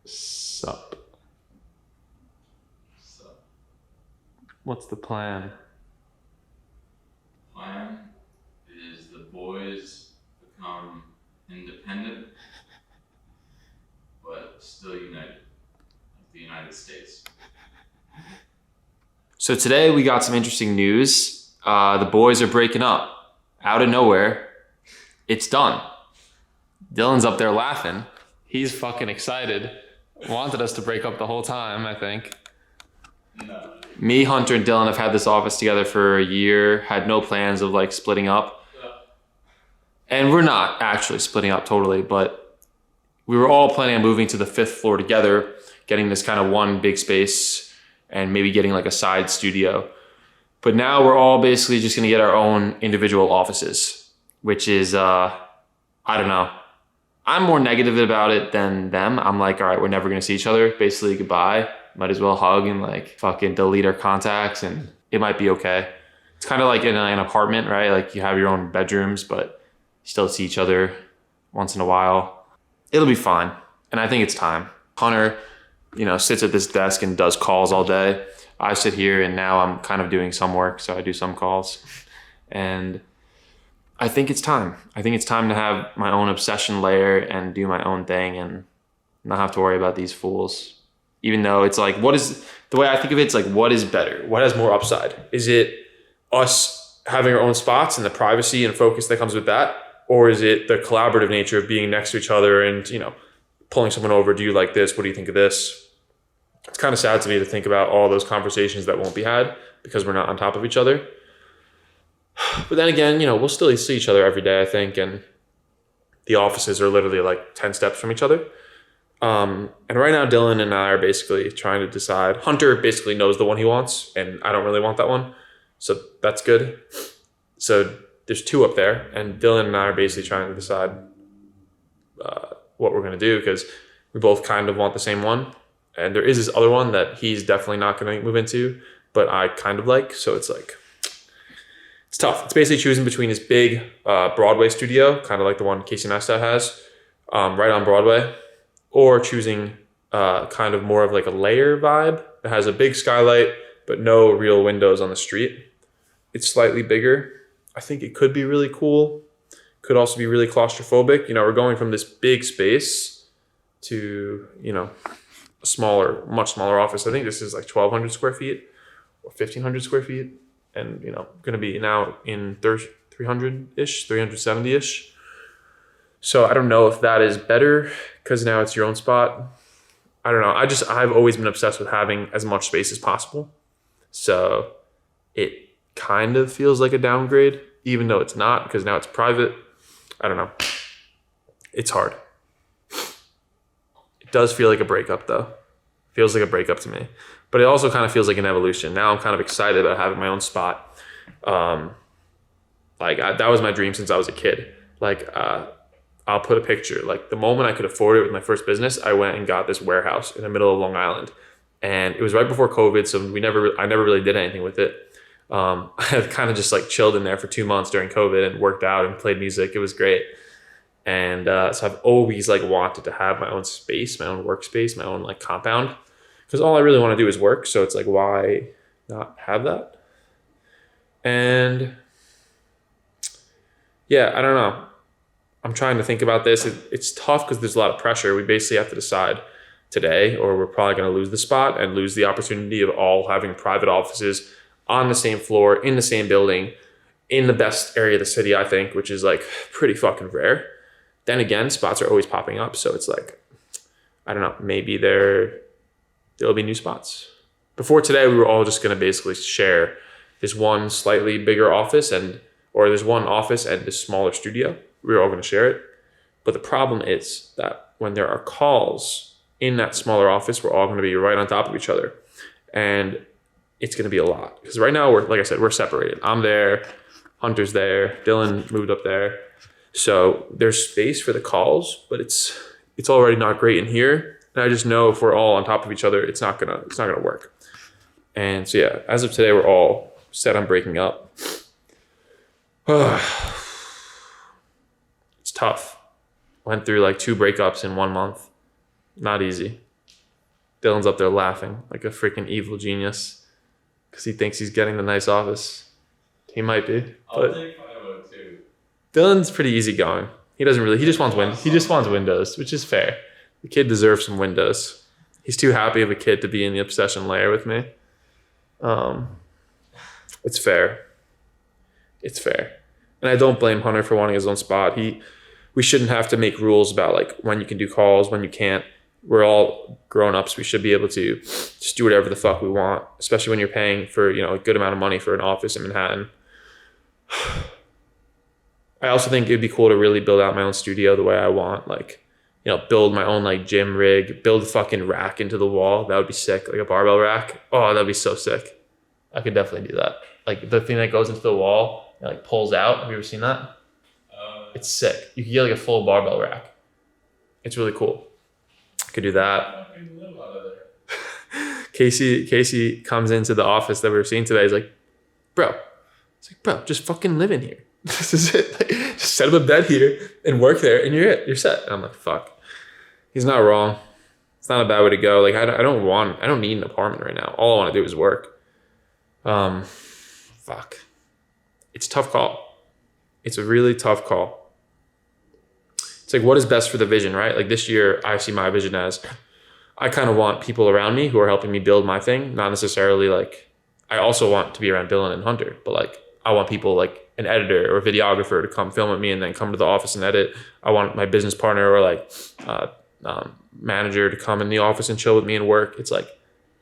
Sup. Sup. What's the plan? Plan is the boys become independent, but still united, like the United States. So today we got some interesting news. The boys are breaking up out of nowhere. It's done. Dylan's up there laughing. He's fucking excited. Wanted us to break up the whole time, I think. No. Me, Hunter, and Dylan have had this office together for a year, had no plans of like splitting up. And we're not actually splitting up totally, but we were all planning on moving to the 5th floor together, getting this kind of one big space and maybe getting like a side studio. But now we're all basically just gonna get our own individual offices, which is, I don't know. I'm more negative about it than them. I'm like, all right, we're never gonna see each other. Basically, goodbye. Might as well hug and like fucking delete our contacts and it might be okay. It's kind of like in an apartment, right? Like you have your own bedrooms, but you still see each other once in a while. It'll be fine. And I think it's time. Hunter, sits at this desk and does calls all day. I sit here and now I'm kind of doing some work, so I do some calls. And I think it's time. I think it's time to have my own obsession layer and do my own thing and not have to worry about these fools. Even though it's like, the way I think of it, it's like, what is better? What has more upside? Is it us having our own spots and the privacy and focus that comes with that? Or is it the collaborative nature of being next to each other and, pulling someone over? Do you like this? What do you think of this? It's kind of sad to me to think about all those conversations that won't be had because we're not on top of each other. But then again, we'll still see each other every day, I think. And the offices are literally like 10 steps from each other. And right now, Dylan and I are basically trying to decide. Hunter basically knows the one he wants, and I don't really want that one. So that's good. So there's 2 up there, and Dylan and I are basically trying to decide what we're going to do because we both kind of want the same one. And there is this other one that he's definitely not going to move into, but I kind of like. So it's like, it's tough. It's basically choosing between this big Broadway studio, kind of like the one Casey Neistat has, right on Broadway, or choosing kind of more of like a layer vibe that has a big skylight, but no real windows on the street. It's slightly bigger. I think it could be really cool. Could also be really claustrophobic. We're going from this big space to, a smaller, much smaller office. I think this is like 1,200 square feet or 1,500 square feet. And, going to be now in 300-ish, 370-ish. So I don't know if that is better because now it's your own spot. I don't know. I've always been obsessed with having as much space as possible. So it kind of feels like a downgrade, even though it's not because now it's private. I don't know. It's hard. It does feel like a breakup though. Feels like a breakup to me. But it also kind of feels like an evolution. Now I'm kind of excited about having my own spot. That was my dream since I was a kid. I'll put a picture. Like the moment I could afford it with my first business, I went and got this warehouse in the middle of Long Island. And it was right before COVID, so I never really did anything with it. I had kind of just like chilled in there for 2 months during COVID and worked out and played music. It was great. And so I've always like wanted to have my own space, my own workspace, my own like compound. Because all I really want to do is work. So it's like, why not have that? And yeah, I don't know. I'm trying to think about this. It's tough because there's a lot of pressure. We basically have to decide today or we're probably going to lose the spot and lose the opportunity of all having private offices on the same floor, in the same building, in the best area of the city, I think, which is like pretty fucking rare. Then again, spots are always popping up. So it's like, I don't know, maybe there'll be new spots. Before today, we were all just going to basically share this one slightly bigger office or there's one office and this smaller studio. We were all going to share it. But the problem is that when there are calls in that smaller office, we're all going to be right on top of each other. And it's going to be a lot. Because right now, like I said, we're separated. I'm there, Hunter's there, Dylan moved up there. So there's space for the calls, but it's already not great in here. And I just know if we're all on top of each other, it's not gonna work. And so yeah, as of today, we're all set on breaking up. It's tough. Went through like 2 breakups in 1 month. Not easy. Dylan's up there laughing like a freaking evil genius because he thinks he's getting the nice office. He might be. I'll take 502. Dylan's pretty easygoing. He doesn't really. He just wants Windows, which is fair. The kid deserves some Windows. He's too happy of a kid to be in the obsession layer with me. It's fair. It's fair. And I don't blame Hunter for wanting his own spot. We shouldn't have to make rules about like when you can do calls, when you can't. We're all grown-ups. We should be able to just do whatever the fuck we want, especially when you're paying for, a good amount of money for an office in Manhattan. I also think it'd be cool to really build out my own studio the way I want. Like, build my own like gym rig, build a fucking rack into the wall. That would be sick. Like a barbell rack. Oh, that'd be so sick. I could definitely do that. Like the thing that goes into the wall and like pulls out. Have you ever seen that? It's sick. You could get like a full barbell rack. It's really cool. I could do that. Casey comes into the office that we were seeing today. He's like, bro, just fucking live in here. This is it. Like, just set up a bed here and work there and you're it. You're set. And I'm like, fuck. He's not wrong. It's not a bad way to go. Like I don't need an apartment right now. All I want to do is work. Fuck. It's a tough call. It's a really tough call. It's like, what is best for the vision, right? Like this year, I see my vision as I kind of want people around me who are helping me build my thing. Not necessarily like, I also want to be around Dylan and Hunter, but like, I want people like an editor or a videographer to come film with me and then come to the office and edit. I want my business partner or like manager to come in the office and chill with me and work. It's like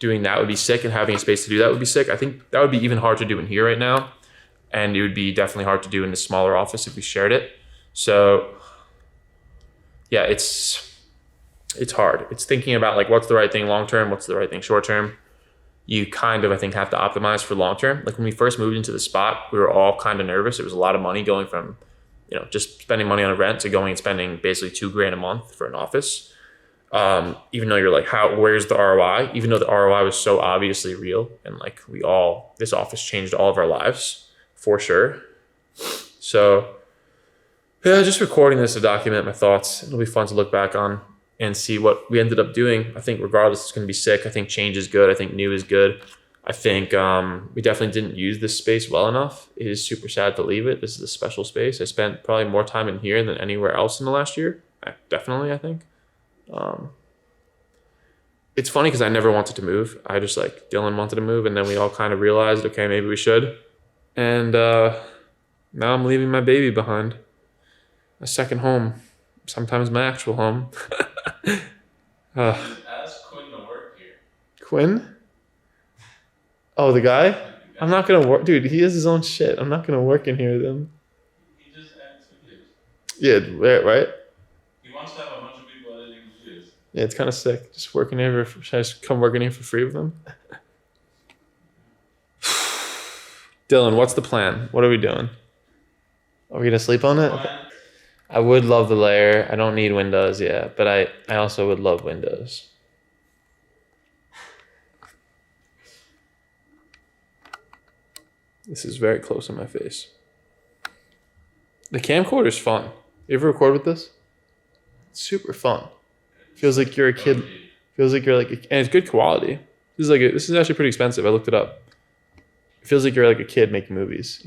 doing that would be sick, and having a space to do that would be sick. I think that would be even hard to do in here right now. And it would be definitely hard to do in a smaller office if we shared it. So yeah, it's hard. It's thinking about like, what's the right thing long-term? What's the right thing short-term? You kind of, I think, have to optimize for long-term. Like when we first moved into the spot, we were all kind of nervous. It was a lot of money going from, just spending money on a rent to going and spending basically $2,000 a month for an office. Even though you're like, where's the ROI? Even though the ROI was so obviously real. And like this office changed all of our lives for sure. So yeah, just recording this to document my thoughts. It'll be fun to look back on and see what we ended up doing. I think regardless, it's going to be sick. I think change is good. I think new is good. I think we definitely didn't use this space well enough. It is super sad to leave it. This is a special space. I spent probably more time in here than anywhere else in the last year. I think. It's funny because I never wanted to move. I just like, Dylan wanted to move, and then we all kind of realized, okay, maybe we should. And now I'm leaving my baby behind. A second home. Sometimes my actual home. Ask Quinn to work here. Quinn? Oh, the guy? I'm not gonna work, dude. He has his own shit. I'm not gonna work in here with him. He just edits videos. Yeah, right. He wants to have a bunch of people editing videos. Yeah, it's kind of sick. Just working here. Should I just come working here for free with him? Dylan, what's the plan? What are we doing? Are we gonna sleep on it? I would love the layer. I don't need windows, yeah, but I also would love windows. This is very close in my face. The camcorder is fun. You ever record with this? It's super fun. Feels like you're a kid. Feels like you're like, and it's good quality. This is actually pretty expensive. I looked it up. It feels like you're like a kid making movies,